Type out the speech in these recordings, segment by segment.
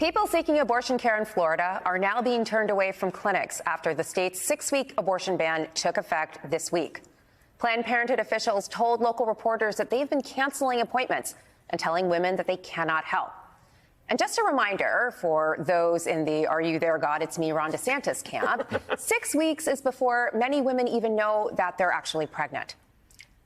People seeking abortion care in Florida are now being turned away from clinics after the state's 6-week abortion ban took effect this week. Planned Parenthood officials told local reporters that they've been canceling appointments and telling women that they cannot help. And just a reminder for those in the "Are you there, God? It's me, Ron DeSantis" camp, 6 weeks is before many women even know that they're actually pregnant.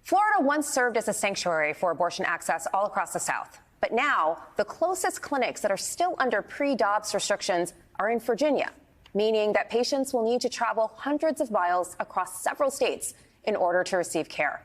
Florida once served as a sanctuary for abortion access all across the South. But now, the closest clinics that are still under pre-Dobbs restrictions are in Virginia, meaning that patients will need to travel hundreds of miles across several states in order to receive care.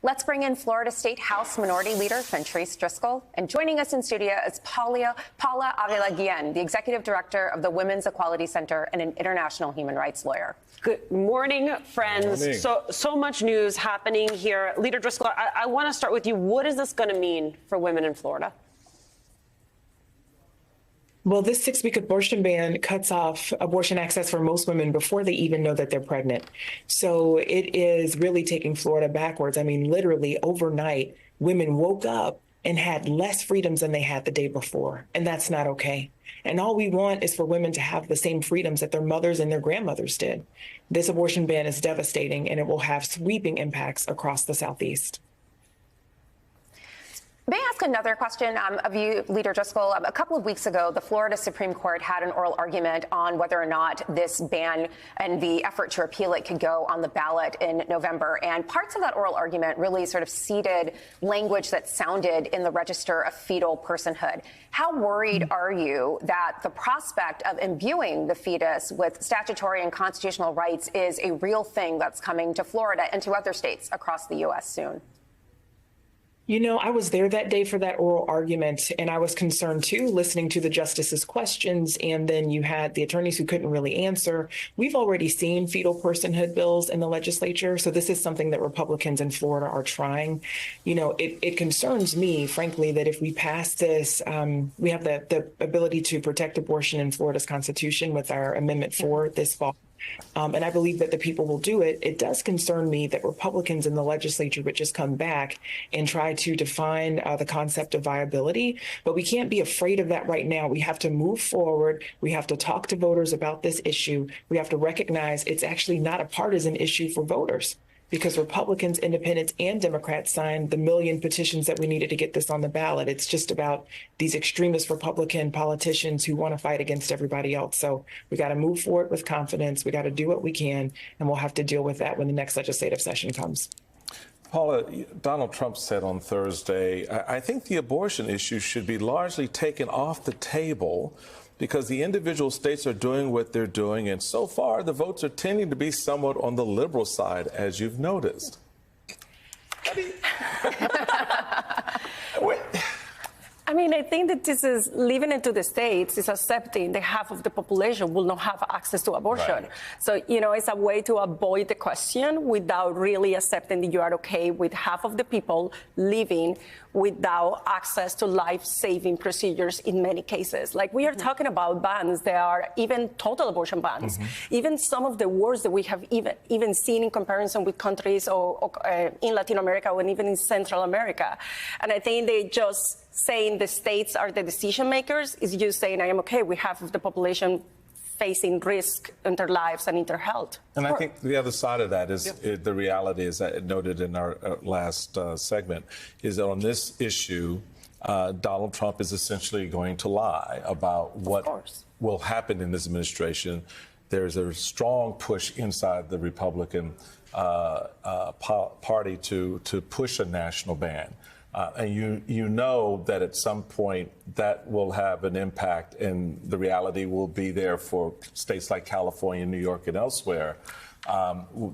Let's bring in Florida State House Minority Leader Fentrice Driscoll. And joining us in studio is Paula Avila-Guillen, the Executive Director of the Women's Equality Center and an international human rights lawyer. Good morning, friends. Good morning. So much news happening here. Leader Driscoll, I want to start with you. What is this going to mean for women in Florida? Well, this 6-week abortion ban cuts off abortion access for most women before they even know that they're pregnant. So it is really taking Florida backwards. I mean, literally overnight, women woke up and had less freedoms than they had the day before. And that's not okay. And all we want is for women to have the same freedoms that their mothers and their grandmothers did. This abortion ban is devastating, and it will have sweeping impacts across the Southeast. May I ask another question of you, Leader Driscoll? A couple of weeks ago, the Florida Supreme Court had an oral argument on whether or not this ban and the effort to repeal it could go on the ballot in November. And parts of that oral argument really sort of seeded language that sounded in the Register of Fetal Personhood. How worried are you that the prospect of imbuing the fetus with statutory and constitutional rights is a real thing that's coming to Florida and to other states across the U.S. soon? You know, I was there that day for that oral argument, and I was concerned, too, listening to the justices' questions. And then you had the attorneys who couldn't really answer. We've already seen fetal personhood bills in the legislature. So this is something that Republicans in Florida are trying. You know, it concerns me, frankly, that if we pass this, we have the ability to protect abortion in Florida's Constitution with our Amendment 4 this fall. And I believe that the people will do it. It does concern me that Republicans in the legislature would just come back and try to define the concept of viability. But we can't be afraid of that right now. We have to move forward. We have to talk to voters about this issue. We have to recognize it's actually not a partisan issue for voters, because Republicans, Independents, and Democrats signed the million petitions that we needed to get this on the ballot. It's just about these extremist Republican politicians who want to fight against everybody else. So we got to move forward with confidence. We got to do what we can, and we'll have to deal with that when the next legislative session comes. Paula, Donald Trump said on Thursday, I think the abortion issue should be largely taken off the table because the individual states are doing what they're doing, and so far the votes are tending to be somewhat on the liberal side, as you've noticed. I mean, I think that this is leaving it to the states, is accepting that half of the population will not have access to abortion. Right. So, you know, it's a way to avoid the question without really accepting that you are okay with half of the people living without access to life-saving procedures in many cases. Like, we are talking about bans. There are even total abortion bans. Even some of the worst that we have even seen in comparison with countries in Latin America or even in Central America. And I think they just saying the states are the decision makers is just saying, I am okay with half of the population facing risk in their lives and in their health. And I think the other side of that is the reality is that noted in our last segment is that on this issue, Donald Trump is essentially going to lie about what will happen in this administration. There's a strong push inside the Republican Party to push a national ban. And you know that at some point that will have an impact, and the reality will be there for states like California, New York, and elsewhere.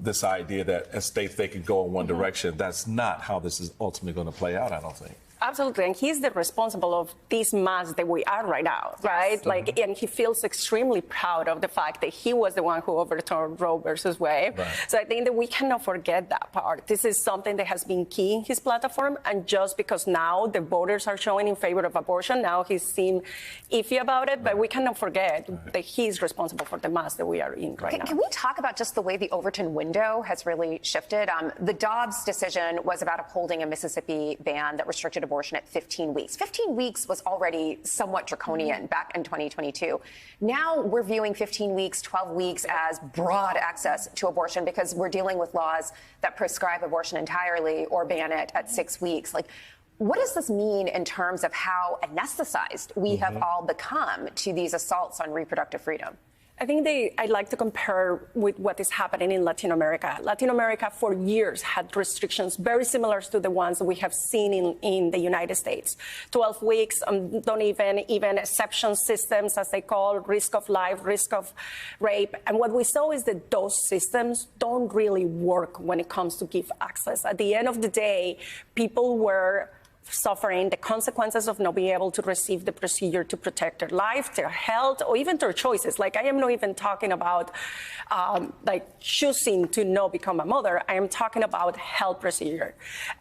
This idea that as states they could go in one direction, that's not how this is ultimately going to play out, I don't think. Absolutely, and he's the responsible of this mess that we are right now, right? Yes. Like, and he feels extremely proud of the fact that he was the one who overturned Roe versus Wade. Right. So I think that we cannot forget that part. This is something that has been key in his platform, and just because now the voters are showing in favor of abortion, now he seems iffy about it, but we cannot forget that he's responsible for the mess that we are in right now. Can we talk about just the way the Overton window has really shifted? The Dobbs decision was about upholding a Mississippi ban that restricted abortion at 15 weeks. 15 weeks was already somewhat draconian back in 2022. Now we're viewing 15 weeks, 12 weeks as broad access to abortion because we're dealing with laws that prescribe abortion entirely or ban it at 6 weeks. Like, what does this mean in terms of how anesthetized we have all become to these assaults on reproductive freedom? I think I'd like to compare with what is happening in Latin America. Latin America for years had restrictions very similar to the ones we have seen in the United States. 12 weeks, don't even exception systems, as they call, risk of life, risk of rape. And what we saw is that those systems don't really work when it comes to give access. At the end of the day, people were suffering the consequences of not being able to receive the procedure to protect their life, their health, or even their choices. Like, I am not even talking about like choosing to not become a mother. I am talking about health procedure.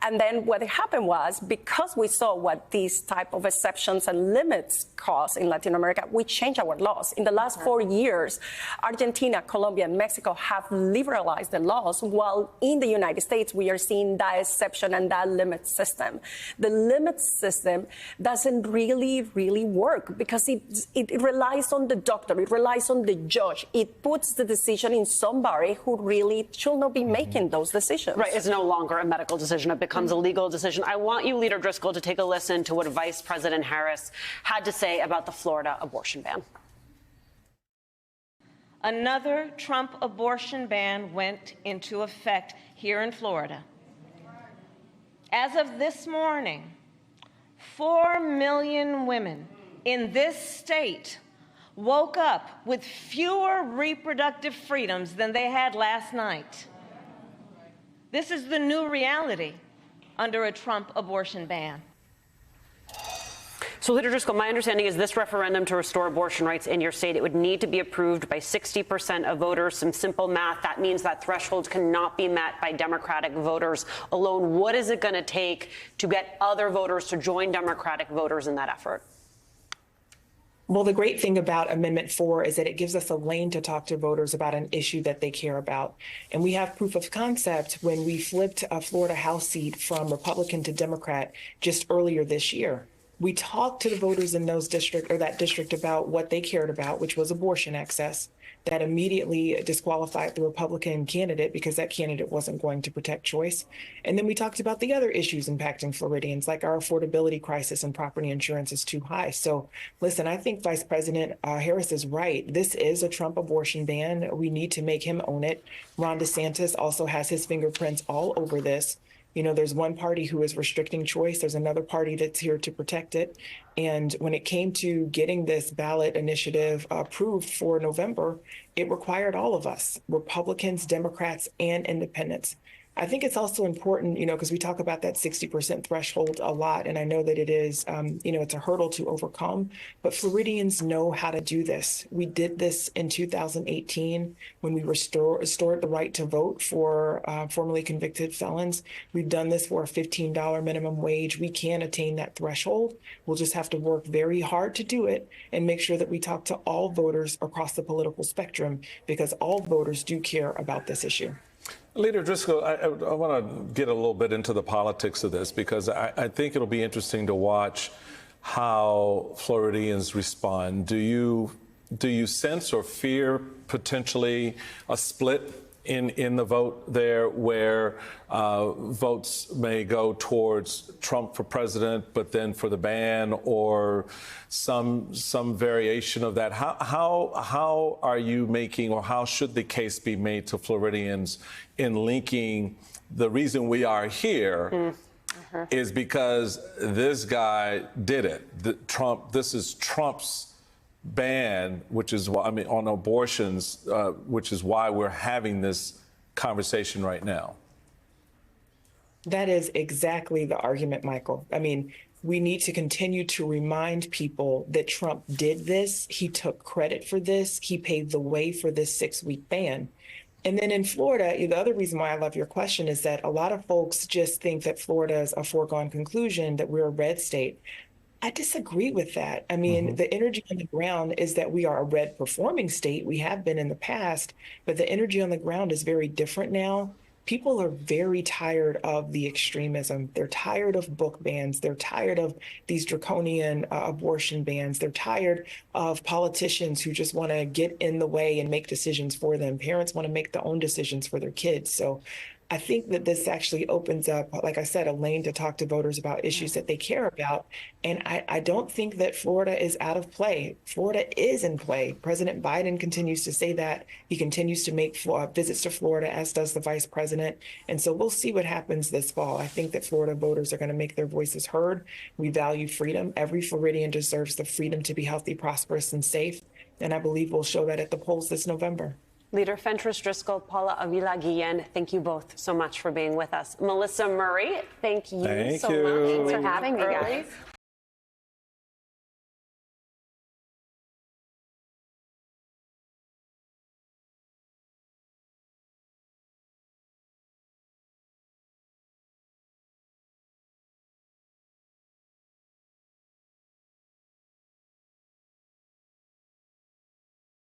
And then what happened was, because we saw what these type of exceptions and limits cause in Latin America, we changed our laws. In the last 4 years, Argentina, Colombia, and Mexico have liberalized the laws, while in the United States, we are seeing that exception and that limit system. The limit system doesn't really work because it relies on the doctor, it relies on the judge. It puts the decision in somebody who really should not be making those decisions. Right, it's no longer a medical decision. It becomes a legal decision. I want you, Leader Driscoll, to take a listen to what Vice President Harris had to say about the Florida abortion ban. Another Trump abortion ban went into effect here in Florida. As of this morning, 4 million women in this state woke up with fewer reproductive freedoms than they had last night. This is the new reality under a Trump abortion ban. So, Leader Driscoll, my understanding is this referendum to restore abortion rights in your state, it would need to be approved by 60% of voters. Some simple math, that means that threshold cannot be met by Democratic voters alone. What is it going to take to get other voters to join Democratic voters in that effort? Well, the great thing about Amendment 4 is that it gives us a lane to talk to voters about an issue that they care about. And we have proof of concept when we flipped a Florida House seat from Republican to Democrat just earlier this year. We talked to the voters in that district about what they cared about, which was abortion access. That immediately disqualified the Republican candidate because that candidate wasn't going to protect choice. And then we talked about the other issues impacting Floridians, like our affordability crisis and property insurance is too high. So listen, I think Vice President Harris is right. This is a Trump abortion ban. We need to make him own it. Ron DeSantis also has his fingerprints all over this. You know, there's one party who is restricting choice. There's another party that's here to protect it. And when it came to getting this ballot initiative approved for November, it required all of us, Republicans, Democrats, and independents. I think it's also important, you know, because we talk about that 60% threshold a lot, and I know that it is, you know, it's a hurdle to overcome, but Floridians know how to do this. We did this in 2018 when we restored the right to vote for formerly convicted felons. We've done this for a $15 minimum wage. We can attain that threshold. We'll just have to work very hard to do it and make sure that we talk to all voters across the political spectrum, because all voters do care about this issue. Leader Driscoll, I want to get a little bit into the politics of this, because I think it'll be interesting to watch how Floridians respond. Do you sense or fear potentially a split in the vote there, where votes may go towards Trump for president, but then for the ban, or some variation of that? How are you making, or how should the case be made to Floridians in linking the reason we are here is because this guy did it? This is Trump's ban, which is why, I mean, on abortions, which is why we're having this conversation right now. That is exactly the argument, Michael. I mean, we need to continue to remind people that Trump did this. He took credit for this. He paved the way for this 6-week ban. And then in Florida, the other reason why I love your question is that a lot of folks just think that Florida is a foregone conclusion, that we're a red state. I disagree with that. I mean, the energy on the ground is that we are a red performing state. We have been in the past, but the energy on the ground is very different now. people are very tired of the extremism. They're tired of book bans. They're tired of these draconian abortion bans. They're tired of politicians who just want to get in the way and make decisions for them. Parents want to make their own decisions for their kids. So I think that this actually opens up, like I said, a lane to talk to voters about issues that they care about. And I don't think that Florida is out of play. Florida is in play. President Biden continues to say that. He continues to make visits to Florida, as does the vice president. And so we'll see what happens this fall. I think that Florida voters are going to make their voices heard. We value freedom. Every Floridian deserves the freedom to be healthy, prosperous, and safe. And I believe we'll show that at the polls this November. Leader Fentress Driscoll, Paula Avila Guillen, thank you both so much for being with us. Melissa Murray, thank you so much. Thanks for having me, guys.